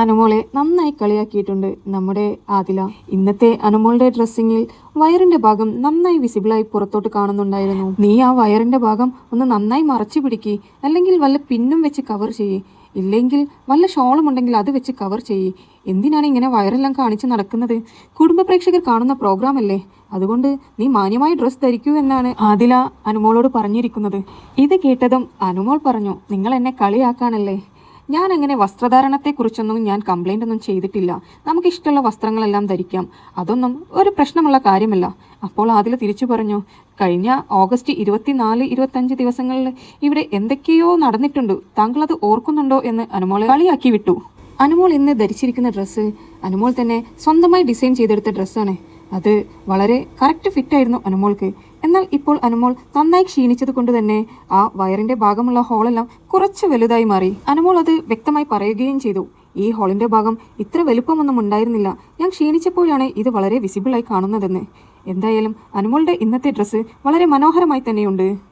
അനുമോളെ നന്നായി കളിയാക്കിയിട്ടുണ്ട് നമ്മുടെ ആദില. ഇന്നത്തെ അനുമോളുടെ ഡ്രസ്സിങ്ങിൽ വയറിന്റെ ഭാഗം നന്നായി വിസിബിളായി പുറത്തോട്ട് കാണുന്നുണ്ടായിരുന്നു. നീ ആ വയറിന്റെ ഭാഗം ഒന്ന് നന്നായി മറച്ചു പിടിക്ക്, അല്ലെങ്കിൽ വല്ല പിന്നും വെച്ച് കവർ ചെയ്യ്, ഇല്ലെങ്കിൽ വല്ല ഷോളും ഉണ്ടെങ്കിൽ അത് വെച്ച് കവർ ചെയ്യ്. എന്തിനാണ് ഇങ്ങനെ വയറെല്ലാം കാണിച്ച് നടക്കുന്നത്? കുടുംബ പ്രേക്ഷകർ കാണുന്ന പ്രോഗ്രാം അല്ലേ, അതുകൊണ്ട് നീ മാന്യമായ ഡ്രസ്സ് ധരിക്കൂ എന്നാണ് ആദില അനുമോളോട് പറഞ്ഞിരിക്കുന്നത്. ഇത് കേട്ടതും അനുമോൾ പറഞ്ഞു, നിങ്ങൾ എന്നെ കളിയാക്കാനല്ലേ? ഞാൻ അങ്ങനെ വസ്ത്രധാരണത്തെക്കുറിച്ചൊന്നും ഞാൻ കംപ്ലൈൻ്റ് ഒന്നും ചെയ്തിട്ടില്ല. നമുക്കിഷ്ടമുള്ള വസ്ത്രങ്ങളെല്ലാം ധരിക്കാം, അതൊന്നും ഒരു പ്രശ്നമുള്ള കാര്യമല്ല. അപ്പോൾ ആദില തിരിച്ചു പറഞ്ഞു, കഴിഞ്ഞ ഓഗസ്റ്റ് 24, 25 ദിവസങ്ങളിൽ ഇവിടെ എന്തൊക്കെയോ നടന്നിട്ടുണ്ട്, താങ്കൾ അത് ഓർക്കുന്നുണ്ടോ എന്ന് അനുമോളെ കളിയാക്കി വിട്ടു. അനുമോൾ ഇന്ന് ധരിച്ചിരിക്കുന്ന ഡ്രസ്സ് അനുമോൾ തന്നെ സ്വന്തമായി ഡിസൈൻ ചെയ്തെടുത്ത ഡ്രസ്സാണ്. അത് വളരെ കറക്റ്റ് ഫിറ്റായിരുന്നു അനുമോൾക്ക്. എന്നാൽ ഇപ്പോൾ അനുമോൾ നന്നായി ക്ഷീണിച്ചത് കൊണ്ട് തന്നെ ആ വയറിന്റെ ഭാഗമുള്ള ഹോളെല്ലാം കുറച്ച് വലുതായി മാറി. അനുമോൾ അത് വ്യക്തമായി പറയുകയും ചെയ്തു, ഈ ഹോളിന്റെ ഭാഗം ഇത്ര വലുപ്പമൊന്നും ഉണ്ടായിരുന്നില്ല, ഞാൻ ക്ഷീണിച്ചപ്പോഴാണ് ഇത് വളരെ വിസിബിളായി കാണുന്നതെന്ന്. എന്തായാലും അനുമോളുടെ ഇന്നത്തെ ഡ്രസ്സ് വളരെ മനോഹരമായി തന്നെയുണ്ട്.